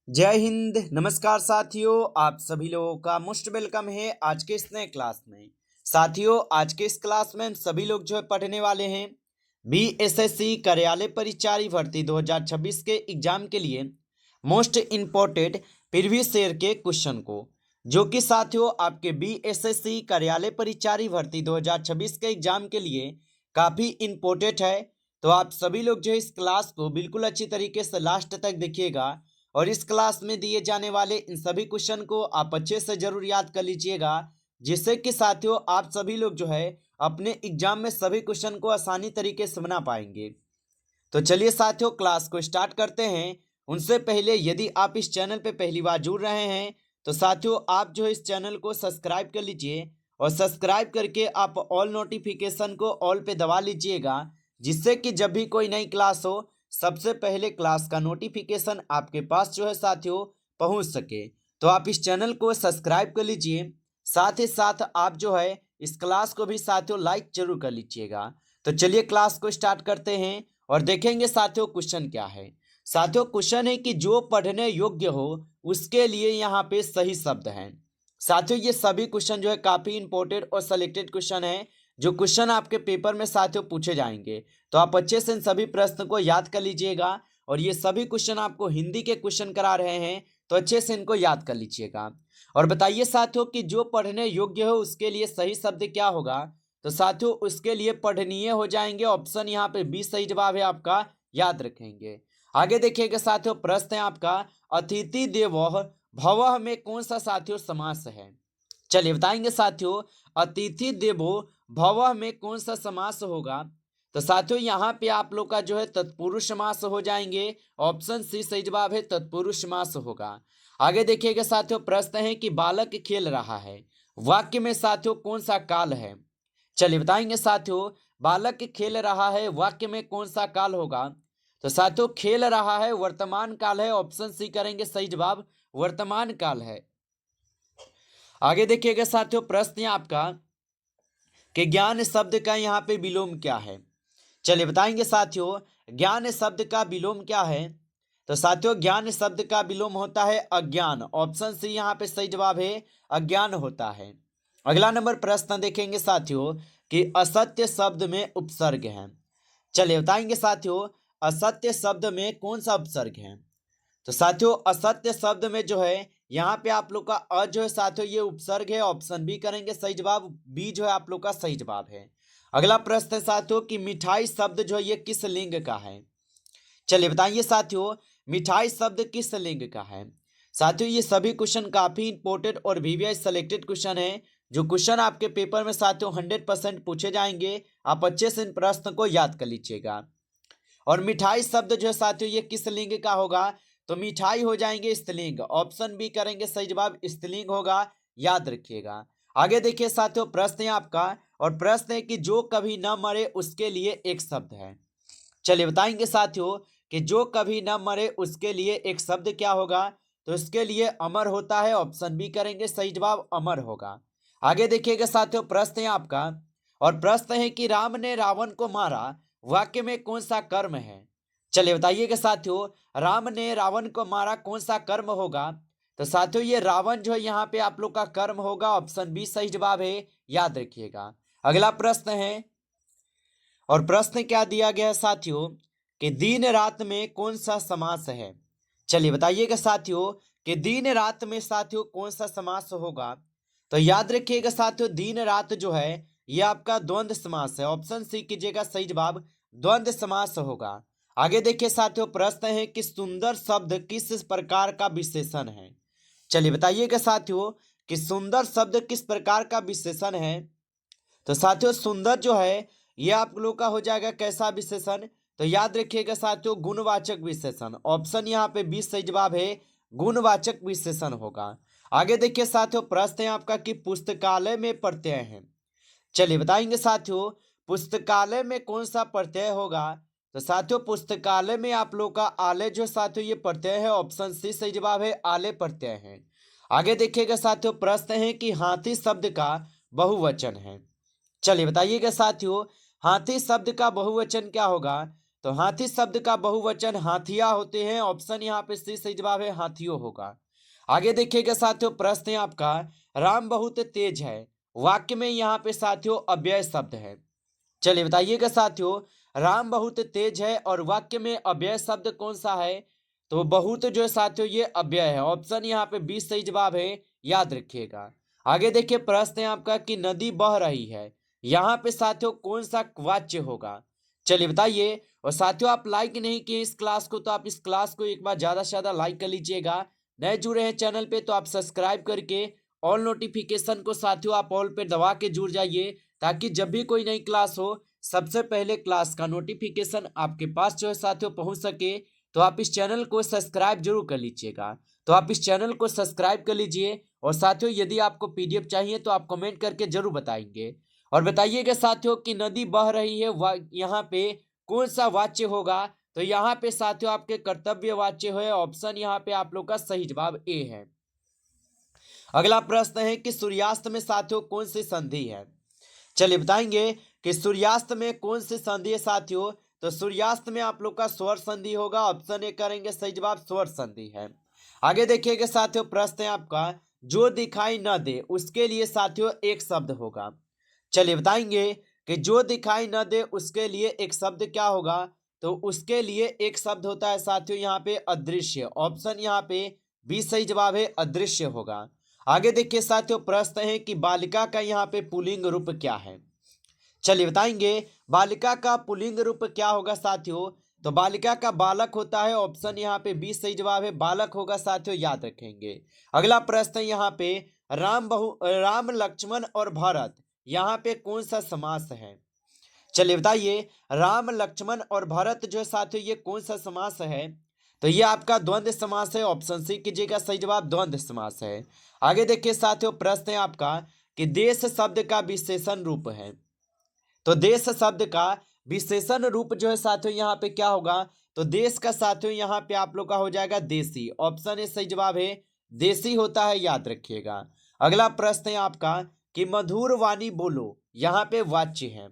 जय हिंद। नमस्कार साथियों, आप सभी लोगों का मोस्ट वेलकम है आज के इस नए क्लास में। साथियों, आज के इस क्लास में हम सभी लोग जो है पढ़ने वाले हैं बीएसएससी कार्यालय परिचारी भर्ती 2026 के एग्जाम के लिए मोस्ट इम्पोर्टेंट प्रीवियस ईयर के क्वेश्चन को, जो कि साथियों आपके बीएसएससी कार्यालय परिचारी भर्ती 2026 के एग्जाम के लिए काफ़ी इम्पोर्टेंट है। तो आप सभी लोग जो है इस क्लास को बिल्कुल अच्छी तरीके से लास्ट तक देखिएगा और इस क्लास में दिए जाने वाले इन सभी क्वेश्चन को आप अच्छे से जरूर याद कर लीजिएगा, जिससे कि साथियों आप सभी लोग जो है अपने एग्जाम में सभी क्वेश्चन को आसानी तरीके से बना पाएंगे। तो चलिए साथियों क्लास को स्टार्ट करते हैं। उनसे पहले यदि आप इस चैनल पे पहली बार जुड़ रहे हैं तो साथियों आप जो है इस चैनल को सब्सक्राइब कर लीजिए और सब्सक्राइब करके आप ऑल नोटिफिकेशन को ऑल पे दबा लीजिएगा, जिससे कि जब भी कोई नई क्लास हो सबसे पहले क्लास का नोटिफिकेशन आपके पास जो है साथियों पहुंच सके। तो आप इस चैनल को सब्सक्राइब कर लीजिए, साथ ही साथ आप जो है इस क्लास को भी साथियों लाइक जरूर कर लीजिएगा। तो चलिए क्लास को स्टार्ट करते हैं और देखेंगे साथियों क्वेश्चन क्या है। साथियों क्वेश्चन है कि जो पढ़ने योग्य हो उसके लिए यहाँ पे सही शब्द हैं। साथियों ये सभी क्वेश्चन जो है काफी इंपॉर्टेंट और सिलेक्टेड क्वेश्चन है, जो क्वेश्चन आपके पेपर में साथियों पूछे जाएंगे। तो आप अच्छे से इन सभी प्रश्न को याद कर लीजिएगा और ये सभी क्वेश्चन आपको हिंदी के क्वेश्चन करा रहे हैं, तो अच्छे से इनको याद कर लीजिएगा। और बताइए साथियों कि जो पढ़ने योग्य हो उसके लिए सही शब्द क्या होगा। तो साथियों उसके लिए पढ़नीय हो जाएंगे, ऑप्शन यहाँ पे बी सही जवाब है आपका, याद रखेंगे। आगे देखिएगा साथियों, प्रश्न है आपका अतिथि देवोह भवः में कौन सा साथियों समास है। चलिए बताएंगे साथियों अतिथि देवो भवः में कौन सा समास होगा। तो साथियों यहाँ पे आप लोग का जो है तत्पुरुष समास हो जाएंगे, ऑप्शन सी सही जवाब है, तत्पुरुष समास होगा। आगे देखिएगा साथियों, प्रश्न है कि बालक खेल रहा है, वाक्य में साथियों कौन सा काल है। चलिए बताएंगे साथियों बालक खेल रहा है वाक्य में कौन सा काल होगा। तो साथियों खेल रहा है वर्तमान काल है, ऑप्शन सी करेंगे सही जवाब, वर्तमान काल है। आगे देखिएगा साथियों, प्रश्न है आपका कि ज्ञान शब्द का यहाँ पे विलोम क्या है। चलिए बताएंगे साथियों ज्ञान शब्द का विलोम क्या है। तो साथियों ज्ञान शब्द का विलोम होता है अज्ञान, ऑप्शन सी यहाँ पे सही जवाब है, अज्ञान होता है। अगला नंबर प्रश्न देखेंगे साथियों कि असत्य शब्द में उपसर्ग है। चलिए बताएंगे साथियों असत्य शब्द में कौन सा उपसर्ग है। तो साथियों असत्य शब्द में जो है यहाँ पे आप लोग का अ जो है साथियों ये उपसर्ग है, ऑप्शन बी करेंगे सही जवाब, बी जो है आप लोग का सही जवाब है। अगला प्रश्न है साथियों कि मिठाई शब्द जो है ये किस लिंग का है। चलिए बताइए साथियों मिठाई शब्द किस लिंग का है। साथियों ये सभी क्वेश्चन काफी इंपॉर्टेंट और वीवीआई सेलेक्टेड क्वेश्चन है, जो क्वेश्चन आपके पेपर में साथियों 100% पूछे जाएंगे। आप अच्छे से इन प्रश्न को याद कर लीजिएगा। और मिठाई शब्द जो है साथियों ये किस लिंग का होगा। तो मिठाई हो जाएंगे स्त्रीलिंग, ऑप्शन बी करेंगे सही जवाब, स्त्रीलिंग होगा, याद रखिएगा। आगे देखिए साथियों प्रश्न है आपका और प्रश्न है कि जो कभी न मरे उसके लिए एक शब्द है। चलिए बताएंगे साथियों कि जो कभी न मरे उसके लिए एक शब्द क्या होगा। तो इसके लिए अमर होता है, ऑप्शन बी करेंगे सही जवाब, अमर होगा। आगे देखिएगा साथियों प्रश्न है आपका और प्रश्न है कि राम ने रावण को मारा, वाक्य में कौन सा कर्म है। चलिए बताइएगा साथियों राम ने रावण को मारा कौन सा कर्म होगा। तो साथियों ये रावण जो है यहाँ पे आप लोग का कर्म होगा, ऑप्शन बी सही जवाब है, याद रखिएगा। अगला प्रश्न है और प्रश्न क्या दिया गया है साथियों कि दिन रात में कौन सा समास है। चलिए बताइएगा साथियों कि दिन रात में साथियों कौन सा समास होगा। तो याद रखिएगा साथियों दिन रात जो है ये आपका द्वंद्व समास है, ऑप्शन सी कीजिएगा सही जवाब, द्वंद्व समास होगा। आगे देखिए साथियों प्रश्न है कि सुंदर शब्द किस प्रकार का विशेषण है। चलिए बताइएगा साथियों कि सुंदर शब्द किस प्रकार का विशेषण है। तो साथियों सुंदर जो है ये आप लोग का हो जाएगा कैसा विशेषण। तो याद रखिएगा साथियों गुणवाचक विशेषण, ऑप्शन यहाँ पे 20 सही जवाब है, गुणवाचक विशेषण होगा। आगे देखिए साथियों प्रश्न है आपका कि पुस्तकालय में प्रत्यय है। चलिए बताएंगे साथियों पुस्तकालय में कौन सा प्रत्यय होगा। तो साथियों पुस्तकालय में आप लोग का आलय जो साथियों ये प्रत्यय है, ऑप्शन सी सही जवाब है, आलय प्रत्यय है। आगे देखिएगा साथियों प्रश्न है कि हाथी शब्द का बहुवचन है। चलिए बताइएगा साथियों हाथी शब्द का बहुवचन क्या होगा। तो हाथी शब्द का बहुवचन हाथिया होते हैं। ऑप्शन यहाँ पे सी सही जवाब है, हाथियों होगा। आगे देखिएगा साथियों, प्रश्न है आपका, राम बहुत तेज है, वाक्य में यहाँ पे साथियों अव्यय शब्द है। चलिए बताइएगा साथियों, राम बहुत तेज है और वाक्य में अव्यय शब्द कौन सा है? तो बहुत जो है साथियों ये अव्यय है। ऑप्शन यहाँ पे 20 सही जवाब है, याद रखिएगा। आगे देखिए, प्रश्न है आपका कि नदी बह रही है, यहाँ पे साथियों कौन सा वाच्य होगा? चलिए बताइए। और साथियों आप लाइक नहीं किए इस क्लास को, तो आप इस क्लास को एक बार ज्यादा से ज्यादा लाइक कर लीजिएगा। नए जुड़े हैं चैनल पे तो आप सब्सक्राइब करके ऑल नोटिफिकेशन को साथियों आप ऑल पे दबा के जुड़ जाइए, ताकि जब भी कोई नई क्लास हो सबसे पहले क्लास का नोटिफिकेशन आपके पास जो है साथियों पहुंच सके। तो आप इस चैनल को सब्सक्राइब जरूर कर लीजिएगा। तो आप इस चैनल को सब्सक्राइब कर लीजिए। और साथियों यदि आपको पीडीएफ चाहिए तो आप कमेंट करके जरूर बताएंगे। और बताइएगा साथियों कि नदी बह रही है, यहाँ पे कौन सा वाच्य होगा? तो यहाँ पे साथियों आपके कर्तव्य वाच्य है। ऑप्शन यहाँ पे आप लोग का सही जवाब ए है। अगला प्रश्न है कि सूर्यास्त में साथियों कौन सी संधि है? चलिए बताएंगे कि सूर्यास्त में कौन सी संधि है साथियों। तो सूर्यास्त में आप लोग का स्वर संधि होगा। ऑप्शन ए करेंगे सही जवाब, स्वर संधि है। आगे देखिएगा साथियों, प्रश्न है आपका, जो दिखाई न दे उसके लिए साथियों एक शब्द होगा। चलिए बताएंगे कि जो दिखाई न दे उसके लिए एक शब्द क्या होगा? तो उसके लिए एक शब्द होता है साथियों यहाँ पे अदृश्य। ऑप्शन यहाँ पे 20 सही जवाब है, अदृश्य होगा। आगे देखिए साथियों, प्रश्न है कि बालिका का यहाँ पे पुल्लिंग रूप क्या है? चलिए बताएंगे बालिका का पुल्लिंग रूप क्या होगा साथियों। तो बालिका का बालक होता है। ऑप्शन यहाँ पे 20 सही जवाब है, बालक होगा साथियों, याद रखेंगे। अगला प्रश्न यहाँ पे, राम लक्ष्मण और भरत यहाँ पे कौन सा समास है? चलिए बताइए, राम लक्ष्मण और भरत जो है साथियों ये कौन सा समास है? तो ये आपका द्वंद्व समास है। ऑप्शन सी कीजिएगा सही जवाब, द्वंद्व समास है। आगे देखिए साथियों, प्रश्न है आपका कि देश शब्द का विशेषण रूप है। तो देश शब्द का विशेषण रूप जो है साथियों यहाँ पे क्या होगा? तो देश का साथियों यहाँ पे आप लोग का हो जाएगा देशी। ऑप्शन ए सही जवाब है, देशी होता है, याद रखिएगा। अगला प्रश्न है आपका कि मधुर वाणी बोलो यहाँ पे वाच्य है।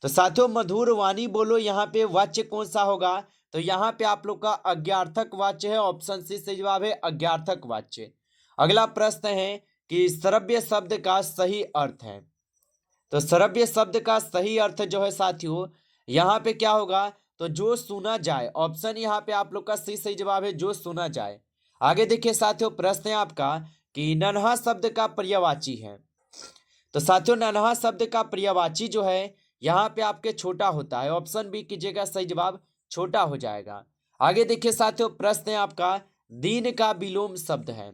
तो साथियों मधुर वाणी बोलो यहाँ पे वाच्य कौन सा होगा? तो यहाँ पे आप लोग का अज्ञार्थक वाच्य है। ऑप्शन सी सही जवाब है, अज्ञार्थक वाच्य। अगला प्रश्न है कि श्रव्य शब्द का सही अर्थ है। तो श्रव्य शब्द का सही अर्थ जो है साथियों यहाँ पे क्या होगा? तो जो सुना जाए। ऑप्शन यहाँ पे आप लोग का सी सही जवाब है, जो सुना जाए। आगे देखिए साथियों, प्रश्न है आपका कि नन्हा शब्द का पर्यायवाची है। तो साथियों नन्हा शब्द का पर्यायवाची जो है यहाँ पे आपके छोटा होता है। ऑप्शन बी कीजिएगा सही जवाब, छोटा हो जाएगा। आगे देखिए साथियों, प्रश्न है आपका, दीन का विलोम शब्द है।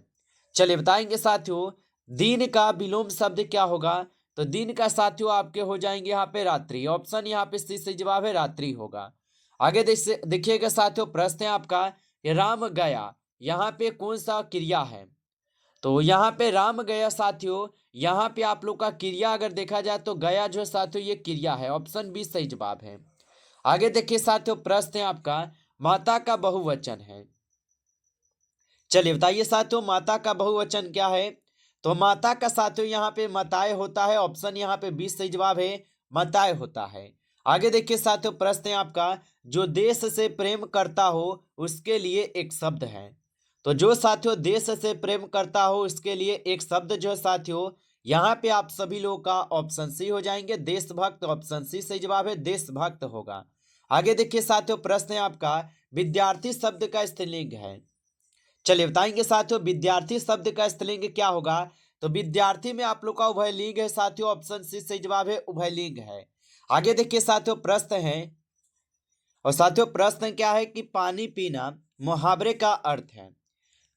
चलिए बताएंगे साथियों, दीन का विलोम शब्द क्या होगा? तो दिन का साथियों आपके हो जाएंगे यहाँ पे रात्रि। ऑप्शन यहाँ पे सी सही जवाब है, रात्रि होगा। आगे देखिएगा साथियों, प्रश्न है आपका कि राम गया यहाँ पे कौन सा क्रिया है? तो यहाँ पे राम गया साथियों यहाँ पे आप लोग का क्रिया अगर देखा जाए तो गया जो है साथियों ये क्रिया है। ऑप्शन बी सही जवाब है। आगे देखिए साथियों, प्रश्न है आपका, माता का बहुवचन है। चलिए बताइए साथियों माता का बहुवचन क्या है? तो माता का साथियों यहाँ पे माताएं होता है। ऑप्शन यहाँ पे 20 सही जवाब है, माताएं होता है। आगे देखिए साथियों, प्रश्न है आपका, जो देश से प्रेम करता हो उसके लिए एक शब्द है। तो जो साथियों देश से प्रेम करता हो उसके लिए एक शब्द जो है साथियों यहाँ पे आप सभी लोगों का ऑप्शन सी हो जाएंगे, देशभक्त। ऑप्शन सी सही जवाब है, देशभक्त होगा। आगे देखिए साथियों, प्रश्न है आपका, विद्यार्थी शब्द का स्त्रीलिंग है। चलिए बताएंगे साथियों विद्यार्थी शब्द का स्त्रीलिंग क्या होगा? तो विद्यार्थी में आप लोग का उभयलिंग है साथियों। ऑप्शन सी सही जवाब है, उभयलिंग है। आगे देखिए साथियों, प्रश्न है, और साथियों प्रश्न क्या है कि पानी पीना मुहावरे का अर्थ है।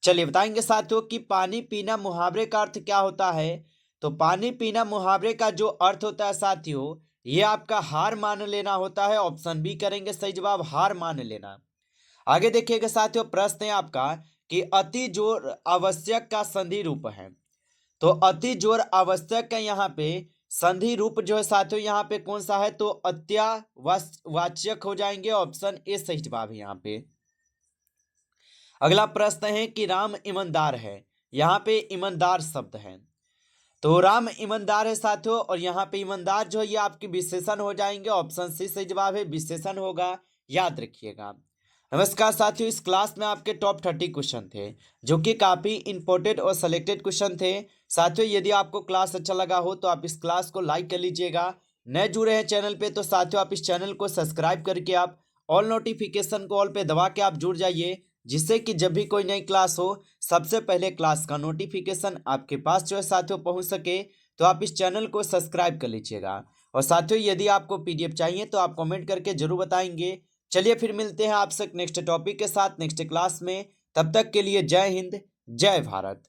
चलिए बताएंगे साथियों कि पानी पीना मुहावरे का अर्थ क्या होता है। तो पानी पीना मुहावरे का जो अर्थ होता है साथियों ये आपका हार मान लेना होता है। ऑप्शन बी करेंगे सही जवाब, हार मान लेना। आगे देखिएगा साथियों, प्रश्न है आपका कि अति जोर आवश्यक का संधि रूप है। तो अति जोर आवश्यक का यहाँ पे संधि रूप जो है साथियों यहाँ पे कौन सा है? तो अत्यावश्यक हो जाएंगे। ऑप्शन ए सही जवाब है यहाँ पे। अगला प्रश्न है कि राम ईमानदार है, यहाँ पे ईमानदार शब्द है। तो राम ईमानदार है साथियों और यहाँ पे ईमानदार जो है ये आपके विशेषण हो जाएंगे। ऑप्शन सी सही जवाब है, विशेषण होगा। याद रखिएगा। नमस्कार साथियों, इस क्लास में आपके टॉप 30 क्वेश्चन थे जो कि काफ़ी इंपॉर्टेंट और सिलेक्टेड क्वेश्चन थे। साथियों, यदि आपको क्लास अच्छा लगा हो तो आप इस क्लास को लाइक कर लीजिएगा। नए जुड़े हैं चैनल पे तो साथियों आप इस चैनल को सब्सक्राइब करके आप ऑल नोटिफिकेशन को ऑल पे दबा के आप जुड़ जाइए, जिससे कि जब भी कोई नई क्लास हो सबसे पहले क्लास का नोटिफिकेशन आपके पास जो है साथियों पहुंच सके। तो आप इस चैनल को सब्सक्राइब कर लीजिएगा। और साथियों यदि आपको पीडीएफ चाहिए तो आप कमेंट करके जरूर बताएंगे। चलिए फिर मिलते हैं आपसे नेक्स्ट टॉपिक के साथ नेक्स्ट क्लास में। तब तक के लिए जय हिंद, जय भारत।